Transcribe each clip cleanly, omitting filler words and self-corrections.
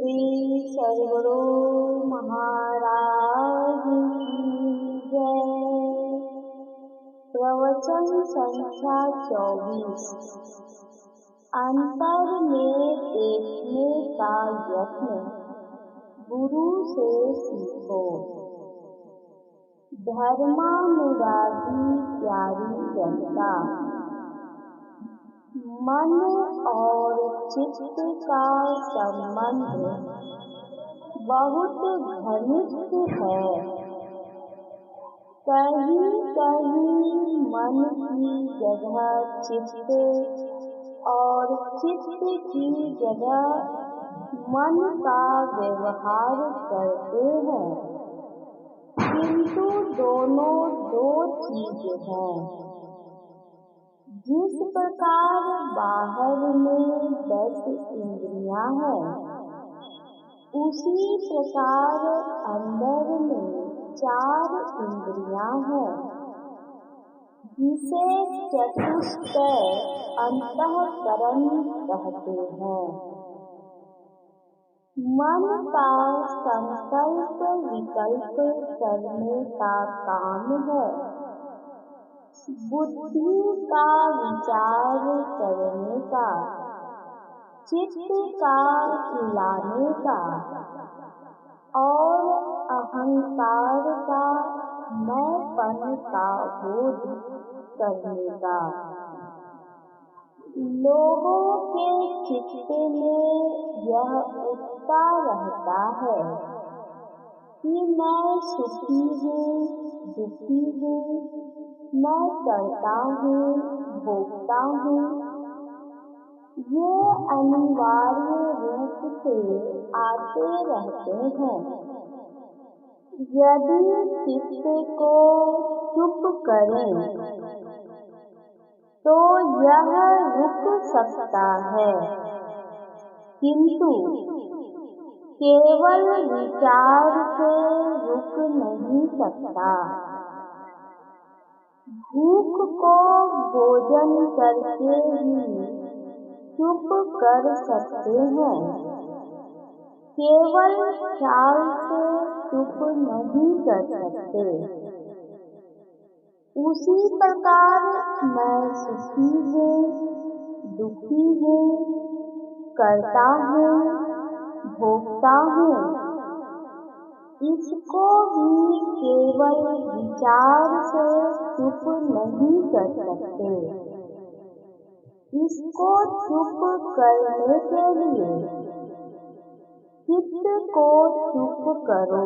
श्री सद्गुरु महाराज की जय। प्रवचन संख्या 24। अंतर में देखने का यत्न गुरु से सीखो। धर्मानुरागी प्यारी जनता, मन और चित्त का संबंध बहुत घनिष्ठ है। कहीं कहीं मन की जगह चित्त और चित्त की जगह मन का व्यवहार करते हैं, किंतु दोनों दो चीज हैं। जिस प्रकार बाहर में 10 इंद्रियां हैं, उसी प्रकार अंदर में 4 इंद्रियां हैं, जिसे चतुष्टय अंतःकरण कहते हैं। मन का संकल्प विकल्प करने का काम है, बुद्धि का विचार करने का, चित्त का हिलाने का और अहंकार का मैंपन का बोध करने का। लोगों के चित्त में यह उठता रहता है कि मैं सुखी हूँ, दुखी हूँ, मैं करता हूँ, भोगता हूँ। ये अनिवार्य रूप से आते रहते हैं। यदि चित्त को चुप करें तो यह रुक सकता है, किंतु केवल विचार से रुक नहीं सकता। भूख को भोजन करके ही चुप कर सकते हैं, केवल ख्याल से चुप नहीं कर सकते। उसी प्रकार मैं सुखी हूँ, दुखी हूँ, करता हूँ, भोगता हूँ, इसको भी केवल विचार से चुप नहीं कर सकते। इसको चुप करने के लिए चित्त को चुप करो।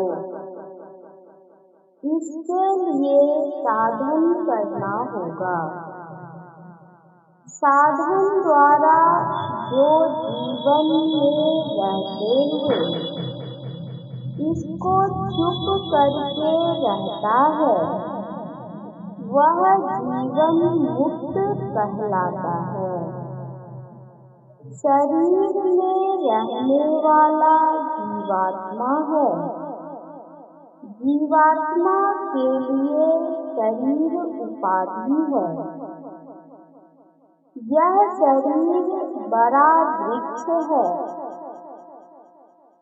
इसके लिए साधन करना होगा। साधन द्वारा जो जीवन में रहते हुए इसको चुप करके रहता है, वह जीवन मुक्त कहलाता है। शरीर में रहने वाला जीवात्मा है। जीवात्मा के लिए शरीर उपाधि है। यह शरीर बड़ा वृक्ष है।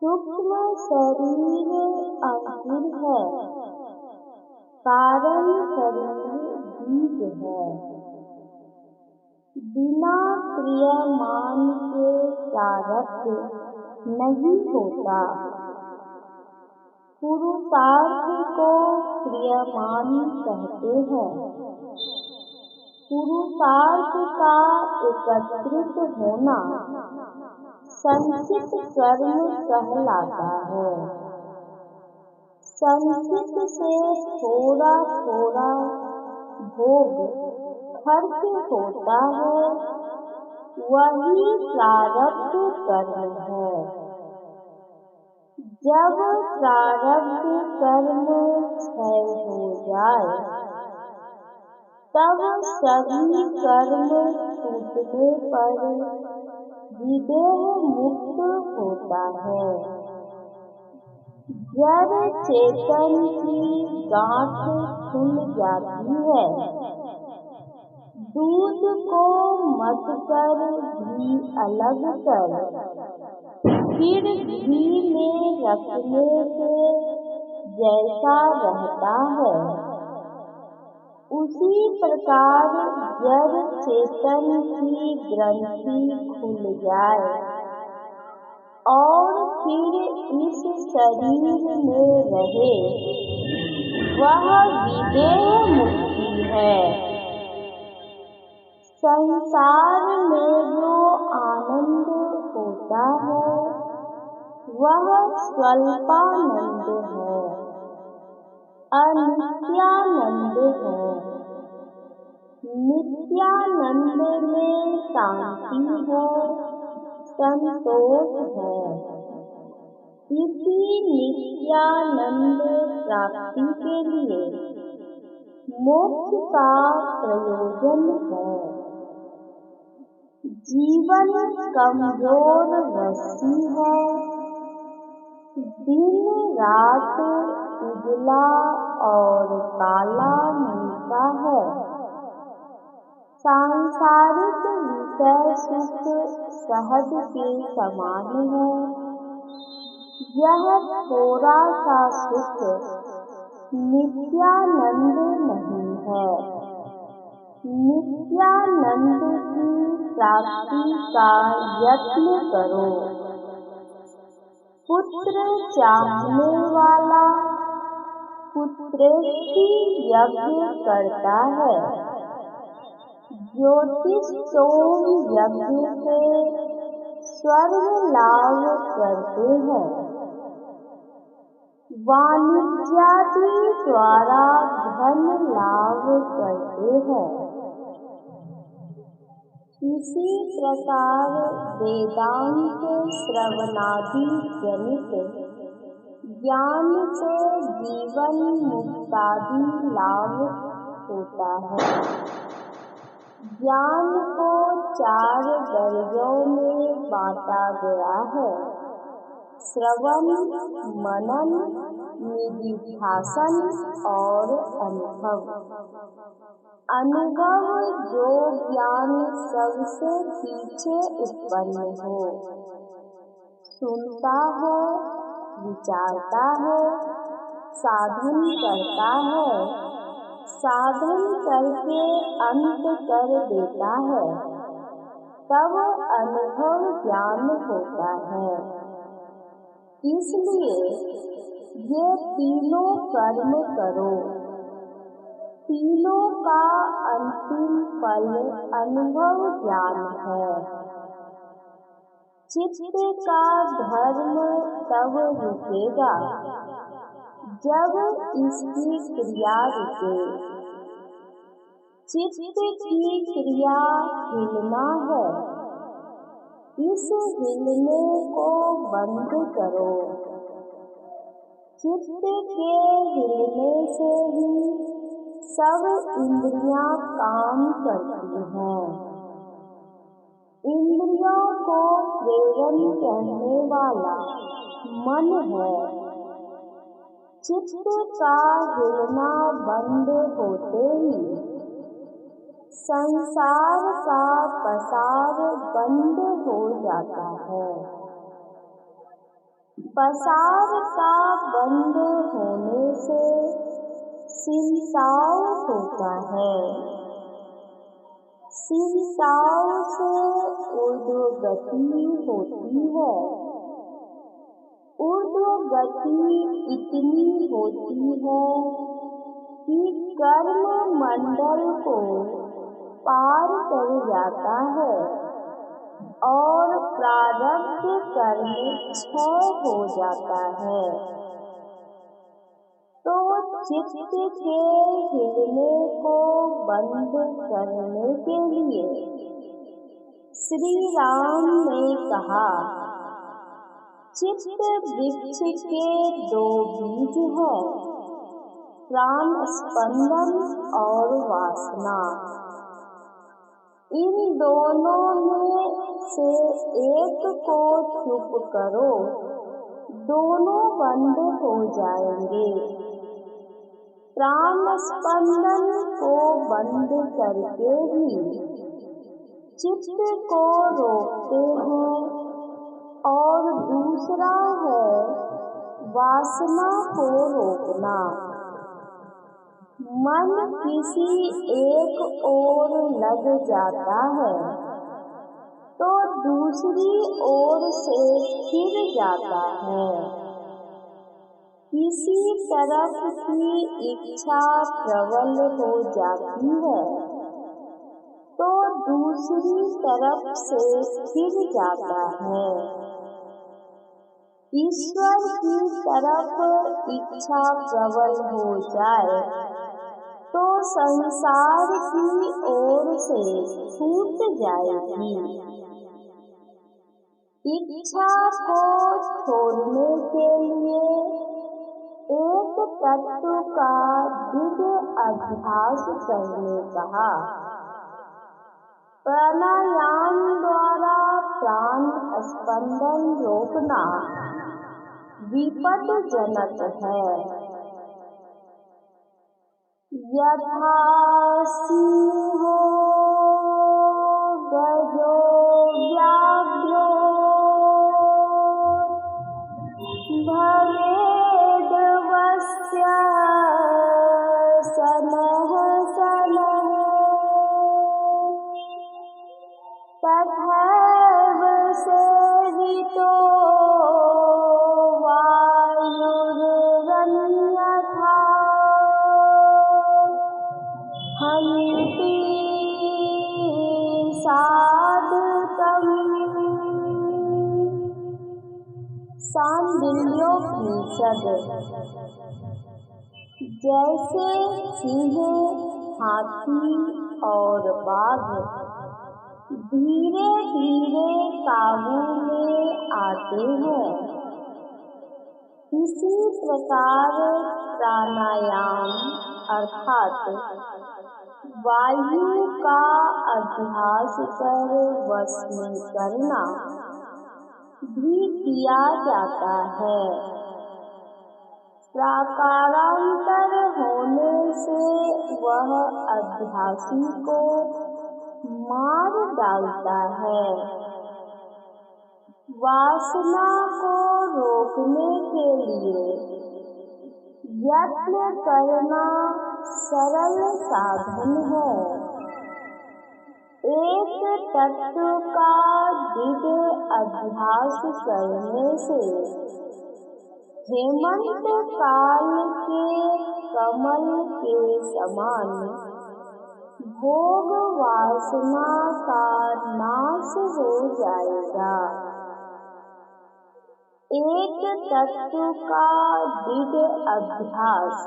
सूक्ष्म शरीर अंकुर है, कारण शरीर बीज है। बिना क्रियामान के प्रारब्ध नहीं होता। पुरुषार्थ को क्रियामान कहते हैं। पुरुषार्थ का एकत्रित होना संचित कर्म कहलाता है। संचित से थोड़ा थोड़ा भोग खर्च होता है, वही प्रारब्ध कर्म है। जब प्रारब्ध कर्म क्षय हो जाए, तब सभी कर्म टूटने पर विदेह मुक्त होता है। जड़ चेतन की गांठ खुल जाती है। दूध को मथ कर घी अलग कर फिर घी में रखने से जैसा रहता है, उसी प्रकार जड़ चेतन की ग्रंथि खुल जाए और फिर इस शरीर में रहे, वह विदेह मुक्ति है। संसार में जो आनंद होता है वह स्वल्पानंद है, अनित्यानंद है। नित्यानंद में शांति है, संतोष है। इसी नित्यानंद प्राप्ति के लिए मोक्ष का प्रयोजन है। जीवन कमजोर रस्सी है, दिन रात उजला और काला मिलता है। सांसारिक विषय सुख शहद के समान है। यह थोड़ा सा सुख नित्यानंद नहीं है। नित्यानंद की प्राप्ति का यत्न करो। पुत्र चाहने वाला पुत्रेष्टि यज्ञ करता है। ज्योतिष सोम यज्ञ से स्वर्ग लाभ करते हैं। वाणिज्यादि द्वारा धन लाभ करते हैं। इसी प्रकार वेदांत श्रवणादि जनित ज्ञान से जीवन मुक्तादि लाभ होता है। ज्ञान को 4 दर्जों में बांटा गया है: श्रवण, मनन, निधिध्यासन और अनुभव। अनुभव जो ज्ञान सबसे पीछे उत्पन्न हो, सुनता है, विचारता है, साधन करता है, साधन करके अंत कर देता है, तब अनुभव ज्ञान होता है। इसलिए ये तीनों कर्म करो। तीनों का अंतिम फल अनुभव ज्ञान है। चित्त का धर्म तब रुकेगा जब इसकी क्रिया रुके। चित्त की क्रिया हिलना है। इस हिलने को बंद करो। चित्त के हिलने से ही सब इंद्रियां काम करती हैं। इंद्रियों को प्रेरण करने वाला मन है। चित्त का हिलना बंद होते ही संसार का पसार बंद हो जाता है। पसार का बंद होने से सिलसाव होता है। सिलसाव से ऊर्ध्वगति होती है। ऊर्ध्वगति इतनी होती है कि कर्म मंडल को पार कर जाता है और प्रारब्ध कर्म क्षय हो जाता है। तो चित्त के हिलने को बंद करने के लिए श्री राम ने कहा, चित्त वृक्ष के 2 बीज हैं, प्राण स्पंदन और वासना। इन दोनों में से एक को चुप करो, दोनों बंद हो जाएंगे। प्राण स्पंदन को बंद करके भी चित्त को रोकते हैं और दूसरा है वासना को रोकना। मन किसी एक ओर लग जाता है तो दूसरी ओर से फिर जाता है। किसी तरफ की इच्छा प्रबल हो जाती है तो दूसरी तरफ से फिर जाता है। ईश्वर की तरफ इच्छा प्रबल हो जाए तो संसार की ओर से छूट जाएगी। इच्छा को छोड़ने के लिए एक तत्व का दृढ़ अभ्यास करने कहा। प्राणायाम द्वारा प्राण स्पंदन रोकना विपदजनक है। यथा सिंहो गजो व्याघ्रो भवेद्वस्य शनैः शनैः तथैव सेवितो वायुरन्यथा हन्ति साधकम्। शाण्डिल्योपनिषद। जैसे सिंह, हाथी और बाघ धीरे धीरे काबू में आते हैं, इसी प्रकार प्राणायाम अर्थात वायु का अभ्यास कर वश में करना भी किया जाता है। प्राकारांतर होने से वह अभ्यासी को मार डालता है। वासना को रोकने के लिए यत्न करना सरल साधन है। एक तत्व का दृढ़ अभ्यास करने से हेमंत काल के कमल के समान भोग वासना का नाश हो जाएगा। एक तत्व का दृढ़ अभ्यास,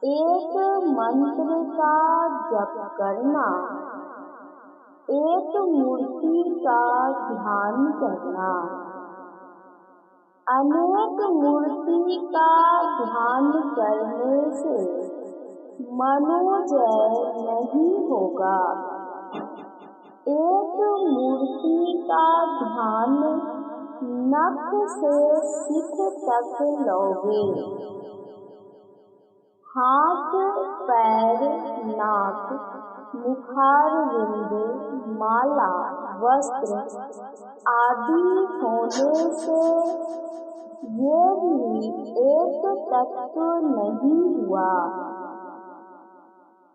एक मंत्र का जप करना, एक मूर्ति का ध्यान करना, अनेक मूर्ति का ध्यान करने से मनोजय नहीं होगा। एक मूर्ति का ध्यान नख से सिख तक लोगे। हाथ, पैर, नाक, मुखारविंद, माला, वस्त्र आदि होने से ये भी एक तत्व नहीं हुआ।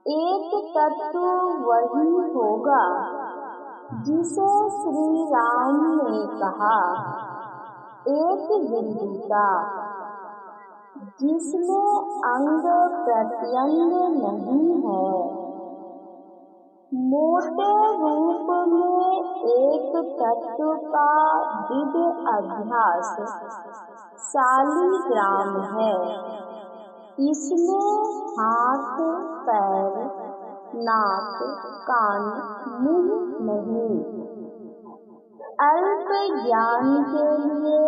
एक तत्व वही होगा जिसे श्री राम ने कहा, एक बिंदुता, जिसमें अंग प्रत्यंग नहीं है। मोटे रूप में एक तत्व का दृढ़ अभ्यास शालिग्राम है। इसमें हाथ, पैर, नाक, कान, मुंह नहीं। अल्प ज्ञान के लिए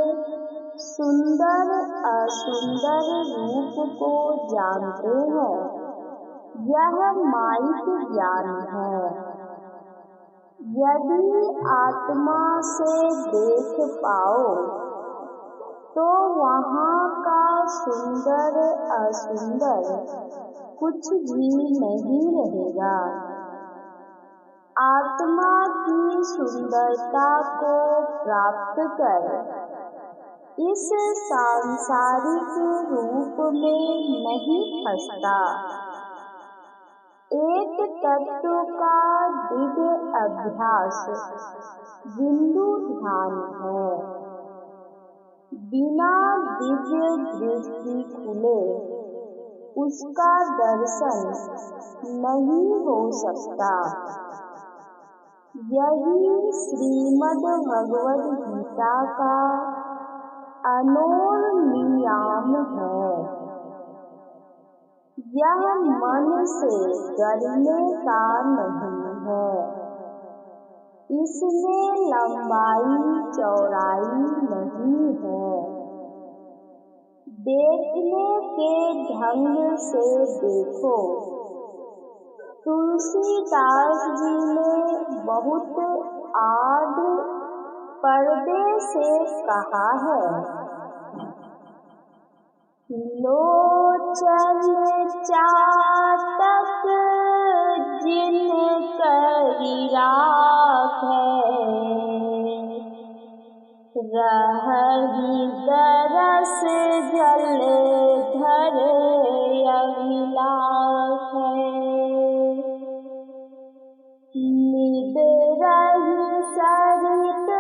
सुंदर असुंदर रूप को जानते हैं, यह माइक ज्ञान है। यदि आत्मा से देख पाओ तो वहाँ का सुंदर असुंदर कुछ भी नहीं रहेगा। आत्मा की सुंदरता को प्राप्त कर इस सांसारिक रूप में नहीं फंसता। एक तत्व का दिव्य अभ्यास बिंदु ध्यान है। बिना दिव्य दृष्टि खुले उसका दर्शन नहीं हो सकता। यही श्रीमद् भगवद गीता का अनोल नियम है। यह मन से करने का नहीं है। इसमें लंबाई चौड़ाई नहीं है। देखने के ढंग से देखो। तुलसीदास जी ने बहुत आड़ पर्दे से कहा है, लोचन चातक जिन करी राखै, रहहि दरस जल धर अभिलाष। निद रहि सरित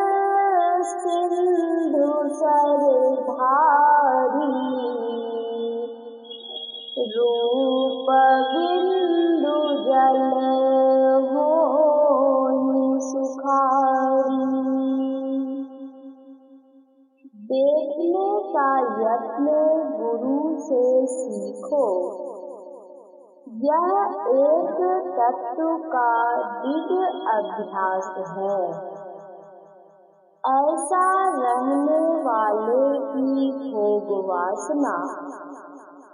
सिंधु सर धारी, रूप बिंदु जल होहि सुखारी। देखने का यत्न गुरु से सीखो। यह एक तत्व का दिव्य अभ्यास है। ऐसा रहने वाले की भोग वासना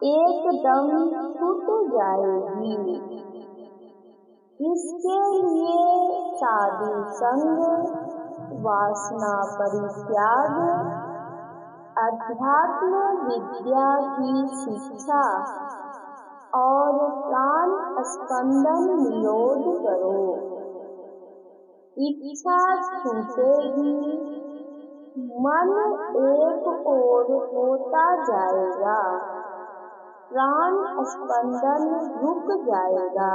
एकदम छूट जाएगी। इसके लिए साधु संग, वासना परित्याग, अध्यात्म विद्या की शिक्षा और प्राण स्पंदन निरोध करो। इच्छा छूटेगी, मन एक ओर होता जाएगा, प्राण स्पंदन रुक जाएगा।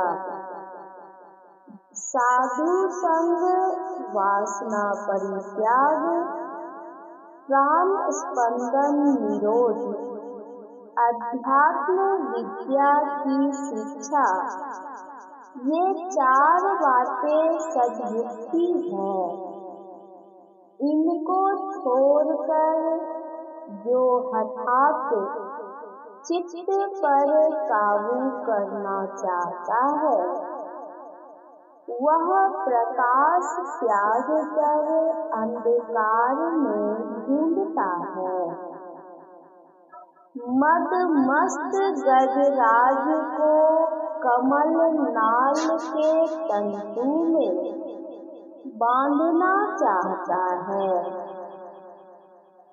साधु संग, वासना परित्याग, प्राण स्पंदन निरोध, अध्यात्म विद्या की शिक्षा, ये चार बातें सद्युक्ति हैं। इनको छोड़कर जो हठात चित्त पर काबू करना चाहता है, वह प्रकाश त्याग कर अंधकार में ढूंढता है। मद मस्त गजराज को कमल नाल के तंतु में बांधना चाहता है।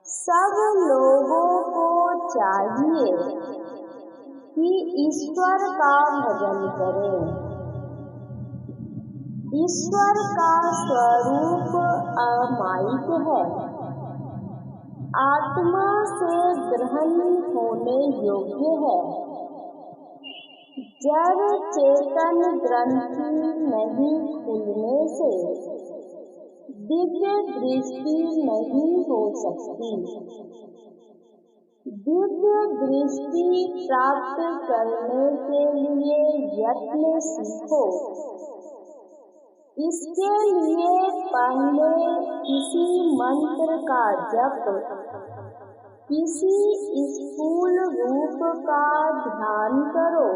सब लोगों को चाहिए कि ईश्वर का भजन करें। ईश्वर का स्वरूप अमायिक है, आत्मा से ग्रहण होने योग्य है। जड़ चेतन ग्रंथि नहीं खुलने से दिव्य दृष्टि नहीं हो सकती। दिव्य दृष्टि प्राप्त करने के लिए यत्न सीखो। इसके लिए पहले किसी मंत्र का जप, किसी स्थूल रूप का ध्यान करो,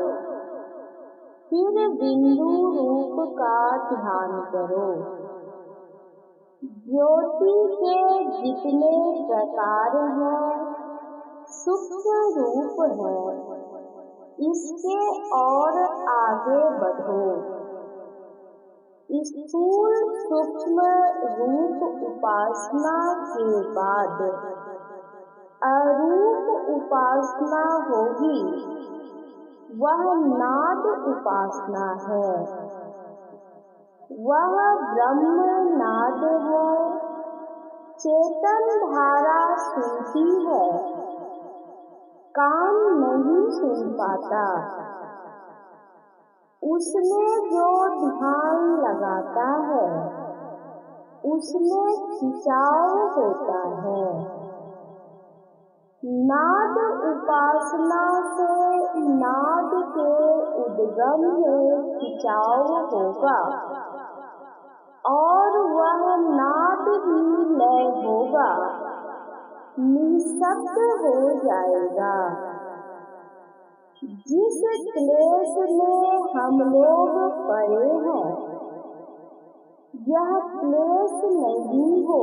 फिर बिंदु रूप का ध्यान करो। ज्योति के जितने प्रकार हैं, सूक्ष्म रूप है, इसके और आगे बढ़ो। स्थूल सूक्ष्म रूप उपासना के बाद अरूप उपासना होगी, वह नाद उपासना है। वह ब्रह्म नाद है, चेतन धारा सुनती है, कान नहीं सुन पाता। उसमें जो ध्यान लगाता है, उसमें खिंचाव होता है। नाद उपासना से नाद के उद्गम में खिंचाव होगा और वह नाद ही लय होगा, निःशब्द हो जाएगा। जिस क्लेश में हम लोग पड़े हैं, यह क्लेश नहीं हो,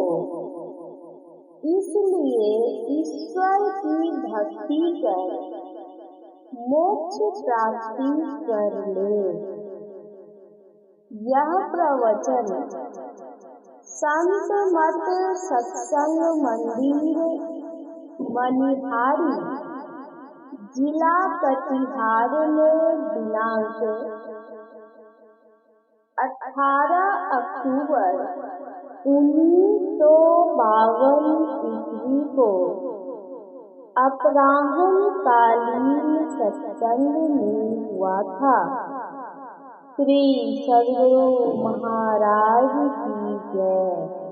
इसलिए ईश्वर की भक्ति कर मोक्ष प्राप्ति कर ले। यह प्रवचन संत मत सत्संग मंदिर, मनिहारी, जिला कटिहार में दिनांक 18 अक्टूबर 1952 ईस्वी को अपराह्न कालीन सत्संग में हुआ था। श्री सद्गुरु महाराज की जय।